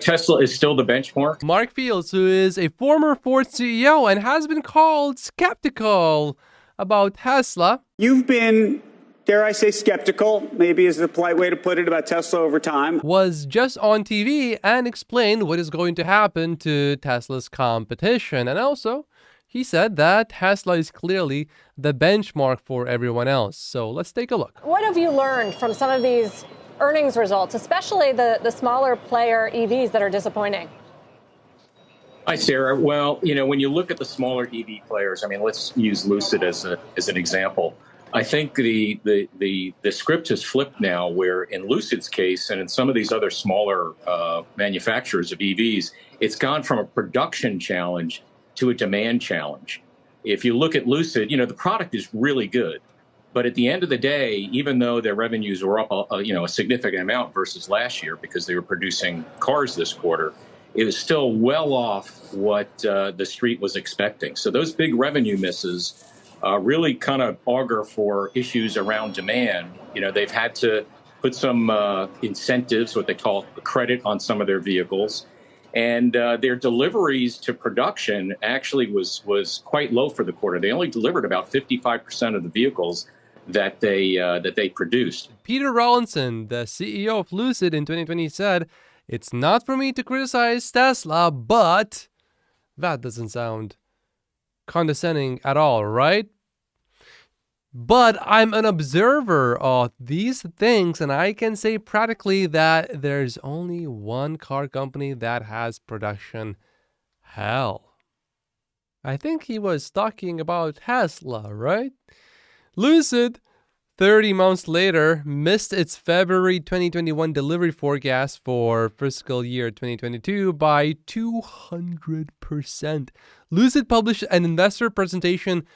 Tesla is still the benchmark. Mark Fields, who is a former Ford CEO and has been called skeptical about Tesla. You've been, dare I say, skeptical, maybe is the polite way to put it, about Tesla over time. Was just on TV and explained what is going to happen to Tesla's competition. And also, he said that Tesla is clearly the benchmark for everyone else. So let's take a look. What have you learned from some of these earnings results, especially the smaller player EVs that are disappointing? Hi, Sarah. Well, when you look at the smaller EV players, I mean, let's use Lucid as an example. I think the script has flipped now, where in Lucid's case and in some of these other smaller manufacturers of EVs, it's gone from a production challenge to a demand challenge. If you look at Lucid, the product is really good. But at the end of the day, even though their revenues were up a significant amount versus last year because they were producing cars this quarter, it was still well off what the street was expecting. So those big revenue misses really kind of augur for issues around demand. They've had to put some incentives, what they call credit, on some of their vehicles. And their deliveries to production actually was quite low for the quarter. They only delivered about 55% of the vehicles that they produced. Peter Rawlinson, the CEO of Lucid in 2020, said, "It's not for me to criticize Tesla, but..." That doesn't sound condescending at all, right? But I'm an observer of these things, and I can say practically that there's only one car company that has production hell. I think he was talking about Tesla, right? Lucid, 30 months later, missed its February 2021 delivery forecast for fiscal year 2022 by 200%. Lucid published an investor presentation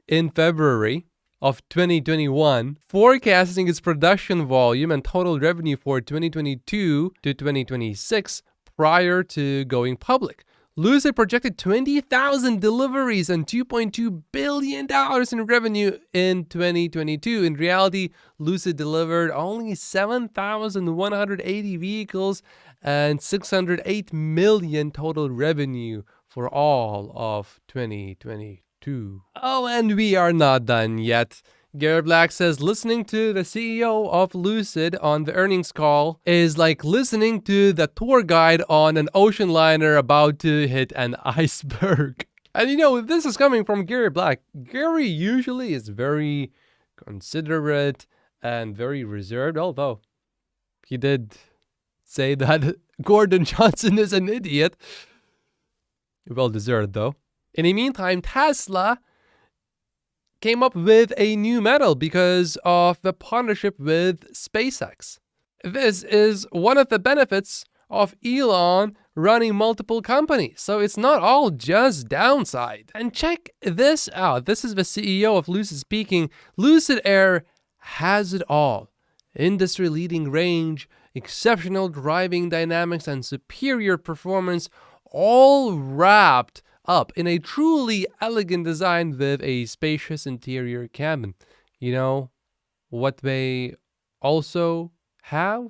in February of 2021, forecasting its production volume and total revenue for 2022 to 2026 prior to going public. Lucid projected 20,000 deliveries and $2.2 billion in revenue in 2022. In reality, Lucid delivered only 7,180 vehicles and $608 million total revenue for all of 2022. Oh, and we are not done yet. Gary Black says listening to the CEO of Lucid on the earnings call is like listening to the tour guide on an ocean liner about to hit an iceberg. And this is coming from Gary Black. Gary usually is very considerate and very reserved, although he did say that Gordon Johnson is an idiot. Well deserved, though. In the meantime, Tesla came up with a new medal because of the partnership with SpaceX. This is one of the benefits of Elon running multiple companies, so it's not all just downside. And check this out. This is the CEO of Lucid speaking. Lucid Air has it all. Industry-leading range, exceptional driving dynamics, and superior performance, all wrapped up in a truly elegant design with a spacious interior cabin. What they also have?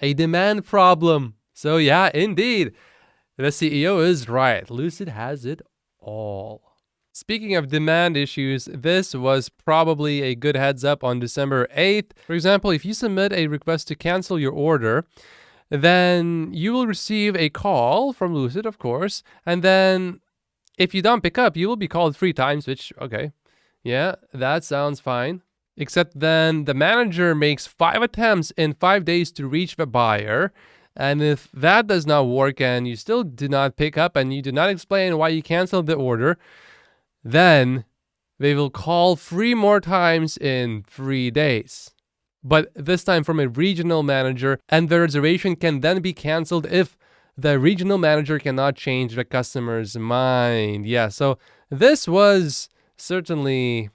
A demand problem. So yeah, indeed, the CEO is right. Lucid has it all. Speaking of demand issues, this was probably a good heads up on December 8th. For example, if you submit a request to cancel your order, then you will receive a call from Lucid, of course, and then if you don't pick up, you will be called 3 times, which, okay, yeah, that sounds fine. Except then the manager makes 5 attempts in 5 days to reach the buyer. And if that does not work and you still do not pick up and you do not explain why you canceled the order, then they will call 3 more times in 3 days. But this time from a regional manager, and the reservation can then be canceled if the regional manager cannot change the customer's mind. Yeah, so this was certainly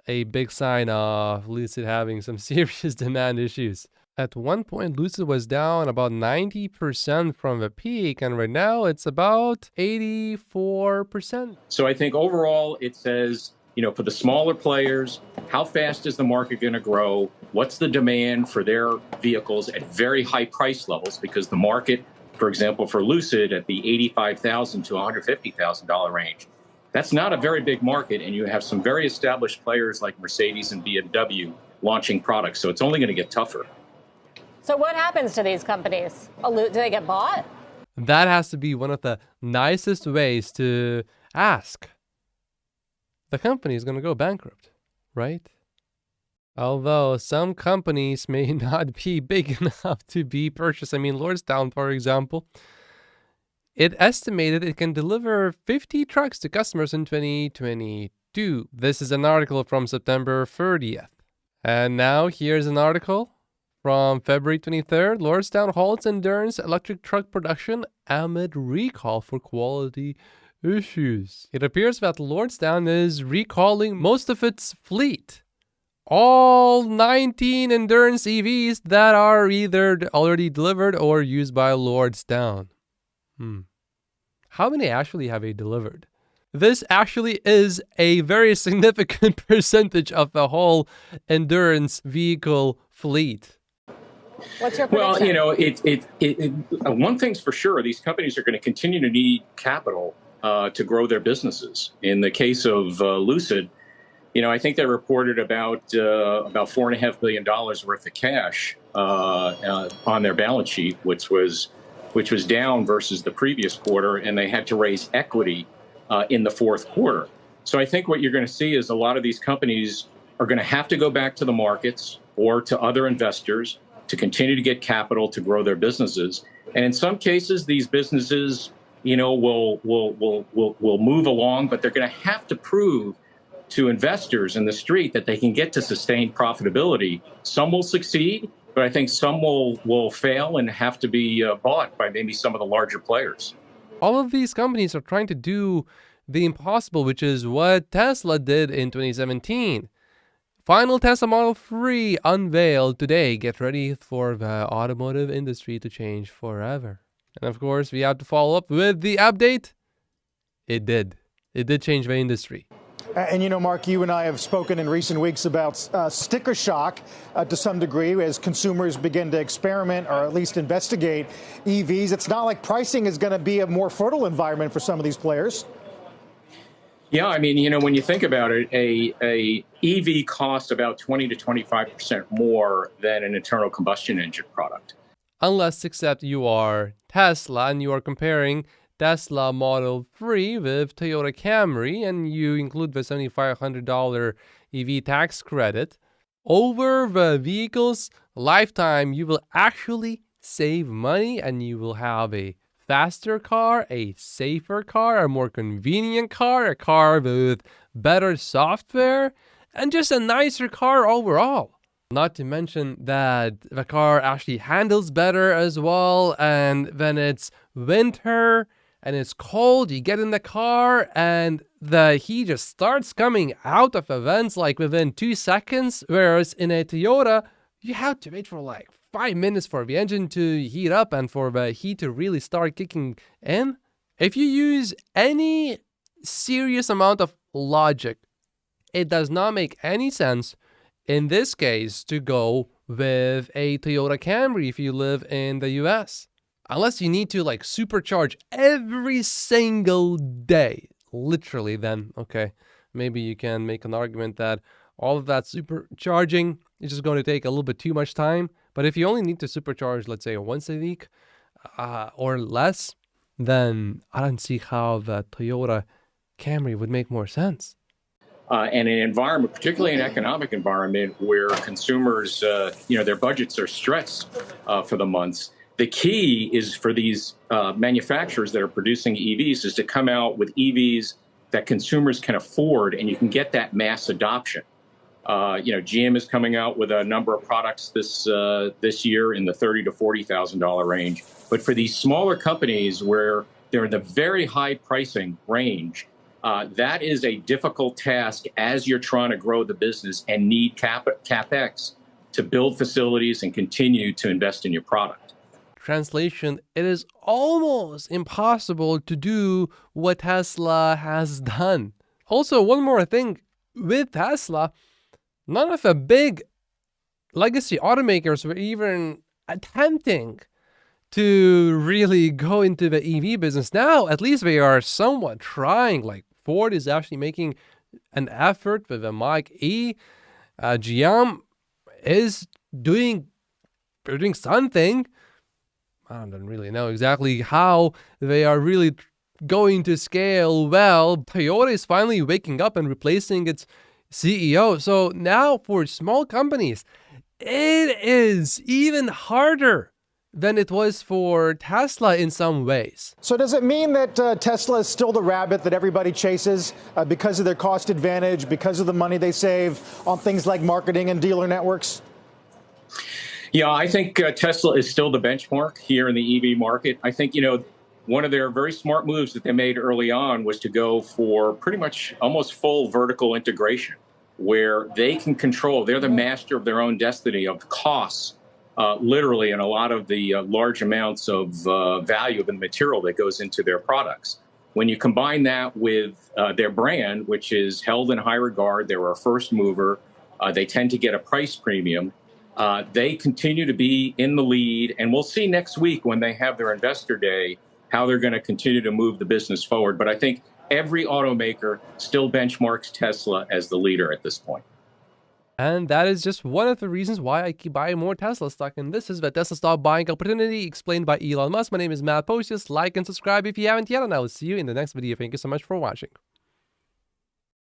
a big sign of Lucid having some serious demand issues. At one point, Lucid was down about 90% from the peak, and right now it's about 84%. So I think overall it says, for the smaller players, how fast is the market going to grow? What's the demand for their vehicles at very high price levels? Because the market for example, for Lucid at the $85,000 to $150,000 range. That's not a very big market, and you have some very established players like Mercedes and BMW launching products, so it's only going to get tougher. So what happens to these companies? Do they get bought? That has to be one of the nicest ways to ask. The company is going to go bankrupt, right? Although some companies may not be big enough to be purchased. I mean, Lordstown, for example, it estimated it can deliver 50 trucks to customers in 2022. This is an article from September 30th. And now here's an article from February 23rd. Lordstown halts endurance electric truck production amid recall for quality issues. It appears that Lordstown is recalling most of its fleet. All 19 endurance EVs that are either already delivered or used by Lordstown. How many actually have they delivered? This actually is a very significant percentage of the whole endurance vehicle fleet. What's your prediction? Well, one thing's for sure, these companies are going to continue to need capital to grow their businesses. In the case of Lucid, I think they reported about $4.5 billion worth of cash on their balance sheet, which was down versus the previous quarter, and they had to raise equity in the fourth quarter. So I think what you're going to see is a lot of these companies are going to have to go back to the markets or to other investors to continue to get capital to grow their businesses. And in some cases, these businesses, will move along, but they're going to have to prove to investors in the street that they can get to sustained profitability. Some will succeed, but I think some will fail and have to be bought by maybe some of the larger players. All of these companies are trying to do the impossible, which is what Tesla did in 2017. Final Tesla Model 3 unveiled today. Get ready for the automotive industry to change forever. And of course, we have to follow up with the update. It did. It did change the industry. And Mark, you and I have spoken in recent weeks about sticker shock to some degree as consumers begin to experiment or at least investigate EVs. It's not like pricing is going to be a more fertile environment for some of these players. Yeah, I mean, when you think about it, a EV costs about 20 to 25% more than an internal combustion engine product. Unless except you are Tesla and you are comparing Tesla Model 3 with Toyota Camry and you include the $7,500 EV tax credit, over the vehicle's lifetime, you will actually save money and you will have a faster car, a safer car, a more convenient car, a car with better software, and just a nicer car overall. Not to mention that the car actually handles better as well, and when it's winter and it's cold, you get in the car and the heat just starts coming out of the vents like within 2 seconds, whereas in a Toyota, you have to wait for like 5 minutes for the engine to heat up and for the heat to really start kicking in. If you use any serious amount of logic, it does not make any sense in this case to go with a Toyota Camry if you live in the US. Unless you need to like supercharge every single day, literally, then okay, maybe you can make an argument that all of that supercharging is just going to take a little bit too much time. But if you only need to supercharge, let's say once a week or less, then I don't see how the Toyota Camry would make more sense. And an environment, particularly an economic environment where consumers, their budgets are stretched for the months. The key is for these manufacturers that are producing EVs is to come out with EVs that consumers can afford, and you can get that mass adoption. GM is coming out with a number of products this year in the $30,000 to $40,000 range. But for these smaller companies where they're in the very high pricing range, that is a difficult task as you're trying to grow the business and need CapEx to build facilities and continue to invest in your product. Translation, it is almost impossible to do what Tesla has done. Also, one more thing with Tesla, none of the big legacy automakers were even attempting to really go into the EV business. Now, at least they are somewhat trying. Like Ford is actually making an effort with the Mach-E. GM is doing something. I don't really know exactly how they are really going to scale well. Toyota is finally waking up and replacing its CEO. So now for small companies, it is even harder than it was for Tesla in some ways. So does it mean that Tesla is still the rabbit that everybody chases because of their cost advantage, because of the money they save on things like marketing and dealer networks? Yeah, I think Tesla is still the benchmark here in the EV market. I think, one of their very smart moves that they made early on was to go for pretty much almost full vertical integration, where they can control, they're the master of their own destiny of costs, literally, and a lot of the large amounts of value of the material that goes into their products. When you combine that with their brand, which is held in high regard, they're a first mover, they tend to get a price premium. They continue to be in the lead, and we'll see next week when they have their investor day how they're going to continue to move the business forward. But I think every automaker still benchmarks Tesla as the leader at this point. And that is just one of the reasons why I keep buying more Tesla stock. And this is the Tesla stock buying opportunity explained by Elon Musk. My name is Matt Post. Just like and subscribe if you haven't yet, and I will see you in the next video. Thank you so much for watching.